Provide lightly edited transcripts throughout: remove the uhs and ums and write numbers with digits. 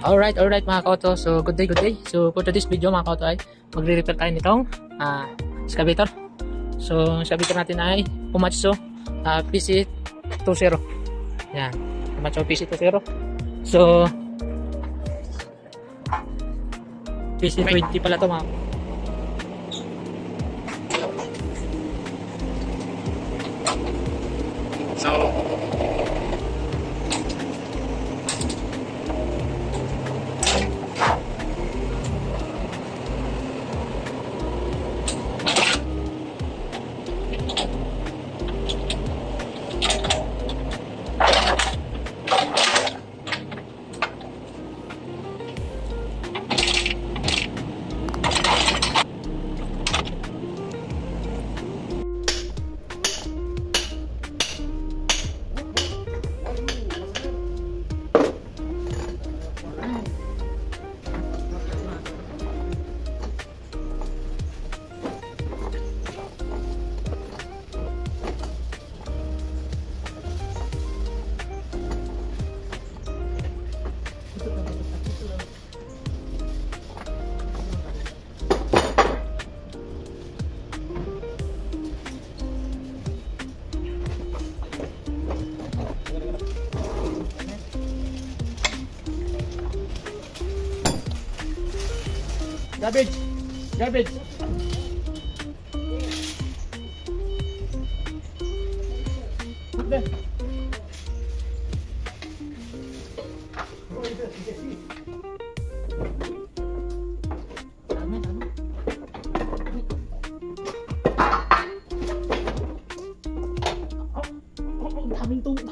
Alright mga kauto. So good day. So for today's video mga kauto ay magre-repair tayo nitong excavator. So excavator natin ay Komatsu PC20. Yan, Komatsu PC20. So PC20 pala to mga. So garbage. What the?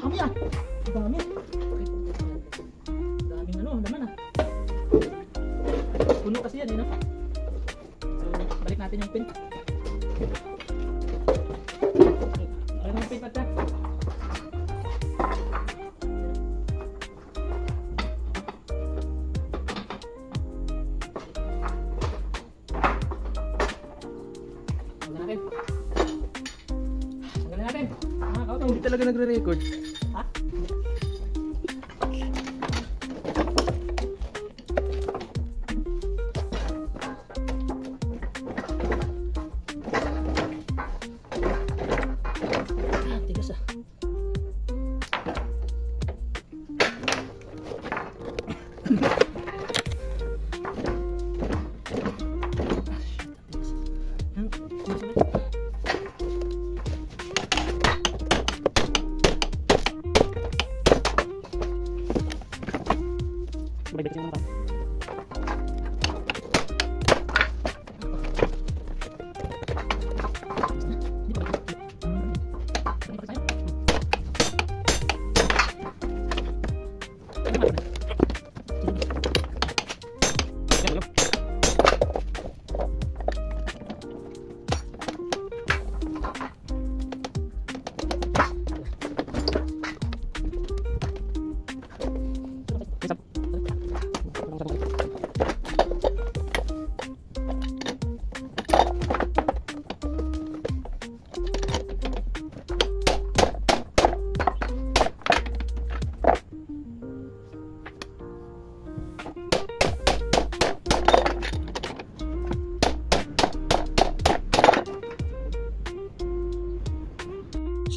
Tama. Dami ah. Daming laman ah. Puno kasi yan no? So, balik natin yung pin. Balik yung pin pata. Tanggalin natin. Hindi talaga nagre-record. Ha? Tigas ah. Balik yung mga.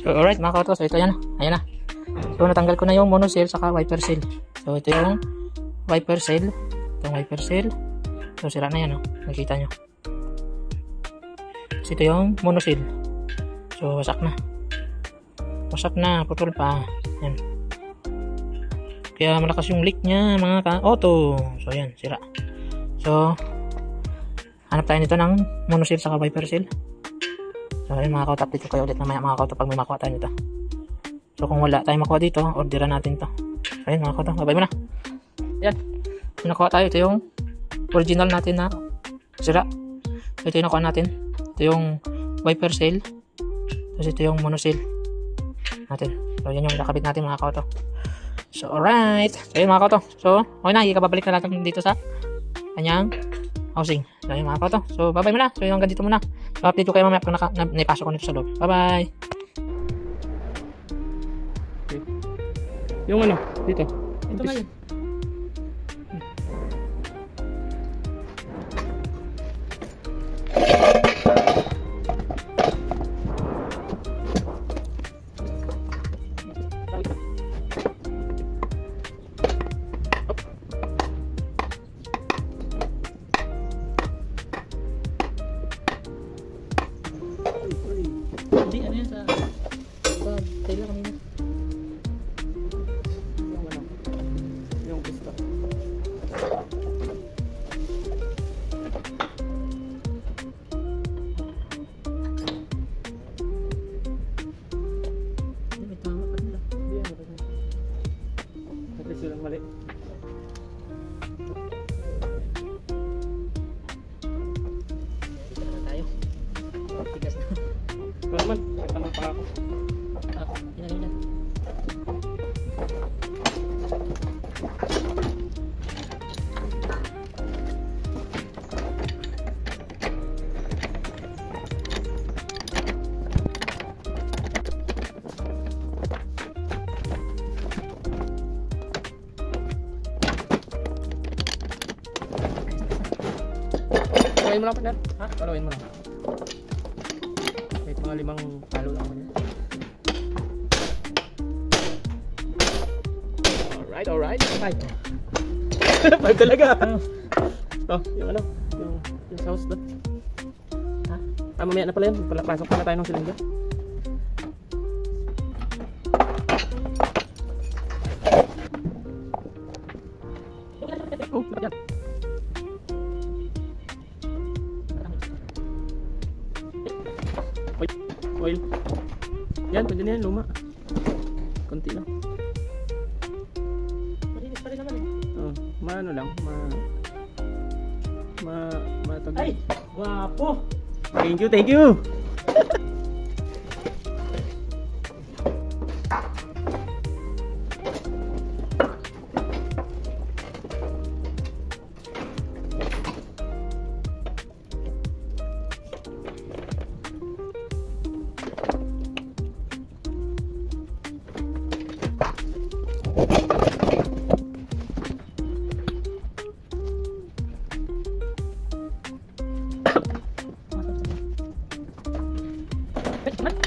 So alright mga kauto, so ito yan. Ayan na. So natanggal ko na yung monosil saka wiper seal. So ito yung wiper seal. Itong wiper seal. So sira na yan, nakita nyo. So ito yung monosil. So wasak na, putol pa. Yan. Kaya malakas yung leak nya mga ka-auto. So yan, sira. So hanap tayo nito ng monosil saka wiper seal. So ayun mga kauto, update ko kayo ulit mamaya mga kauto pag may makuha tayo nito. So kung wala tayong makuha dito, orderan natin to. So ayun mga kauto, babay muna. Yan, nakuha tayo. Ito yung original natin na sira. So ito yung nakuha natin. Ito yung wiper seal. Tapos ito yung monosil natin. So yan yung nakabit natin mga kauto. So alright, so ayun mga kauto. So okay na, ikababalik na natin dito sa kanyang housing. So ayun mga kauto. So bye bye muna. So hanggang dito muna. So update ko kayo mamaya kung naipasok ko nito sa loob. Bye bye. Yung ano, dito. Ito nga yun. Hindi, ano yan sa taila kanina. Yung ano, yung gusto. May tama pa nila. Hindi ano kasi. At least yun ang mali. Dito naman tayo. Tigas na. Ito naman, may tanong pa ako. Yan, yan. Paluin mo lang, partner. Ha? Paluin mo lang. Kahit mga 5 palo lang mo. Alright, alright. 5 talaga. Ito, yung ano, yung sauce doon. Ha? Mamaya na pala yun. Pasok pala tayo ng silinda. Oh, yan. Oil. Yan, pwede na yan, luma. Konti lang. Malinis pa rin naman eh. Oh, maano lang, matag. Ay! Guwapo! Thank you, thank you.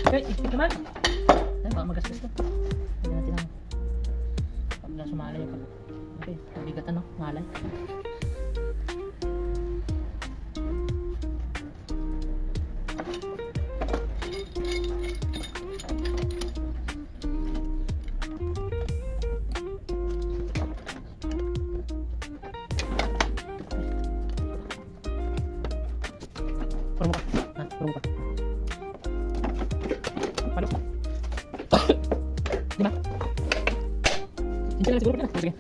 Okay, ikit naman. Ay, baka magastos to. Hindi natin ang pag nasumalay yung okay, mabigat ano, malay. Purong pa. Ha? Purong pa. Paano? Di ba? Hindi lang siguro na. Sige.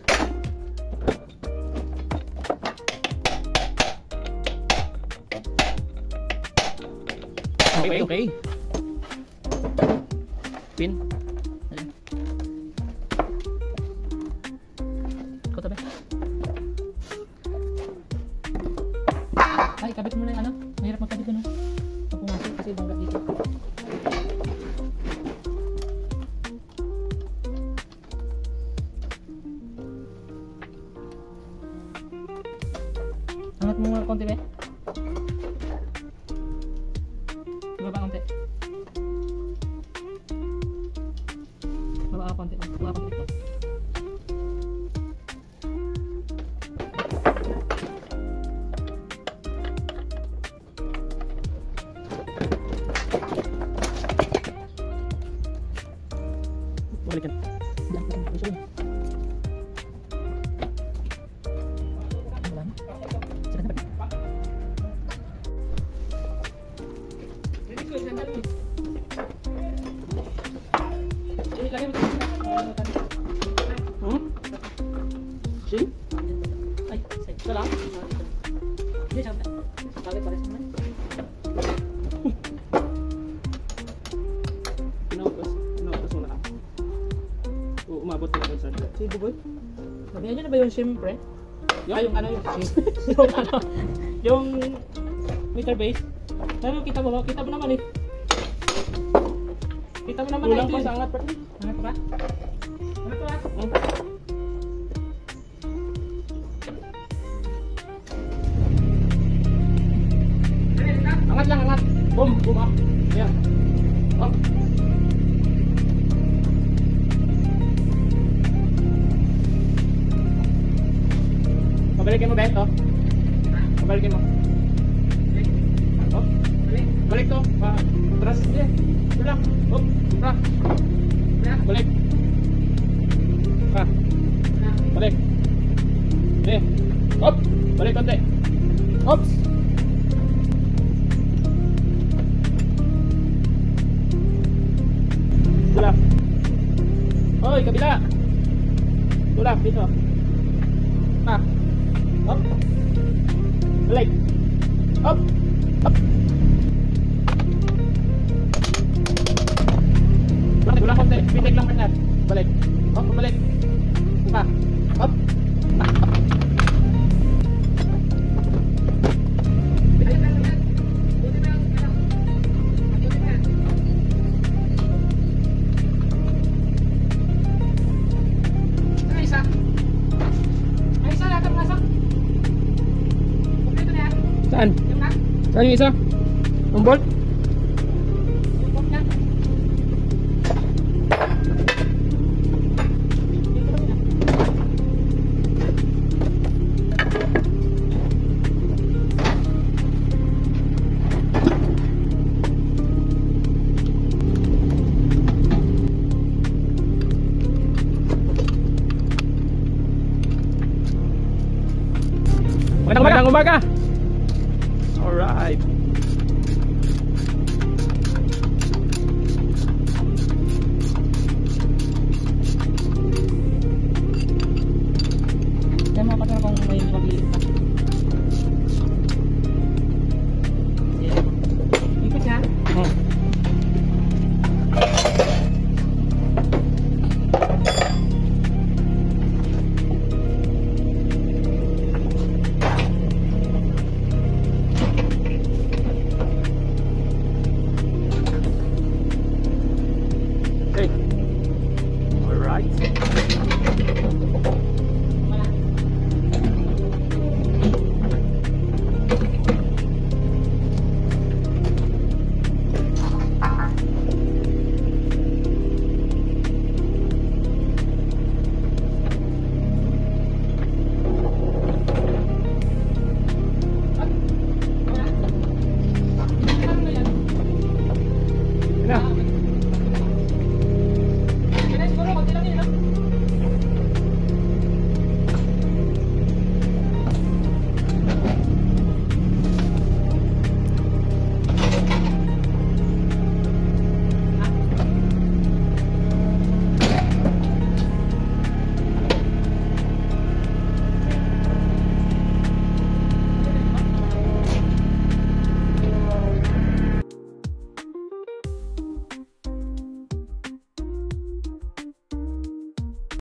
Okay, okay. Pin. Ayun. Ikaw tabi. Ay, kabit mo na yung ano. Mahirap magkabit ko no. Pag pumasok kasi bangga dito. Angat mo nga konti ba? Baba konti. Baba konti. Baba konti ito. Balikan. Diyan, gusto mo. Wala na. Sige na. Hmm? See? Ay, ito lang. Hindi, siya. Bakit pares naman? Pinautos mo na ako. Umabot na ako sa Si Buboy? Sabihan niyo na ba yung siyempre? Yung? Ay, yung ano yung yung ano? Yung meter base? Pero kita mo naman eh. Kita mo naman na Kulang ito pa eh. sa angat pa. Angat pa ba? Angat pa ba? Angat lang, angat. Boom, boom up. Ayan. Up. Pabalikin mo ba ito? Pabalikin mo. Oh. Balik to. Atras. Atras. Sige. Ito lang. Hop. Pa. Balik. Pa. Balik. Sige. Hop. Balik konti. Hops. Ito lang. Hoy, kabila. Ito lang, dito. Pa. Hop. Balik. Hop. Hop. Balik, wala konti. Pitik lang man yan. Balik. Hop, balik. Pa. Hop. Saan? Saan yung isa? Ang bolt? Magandang umaga!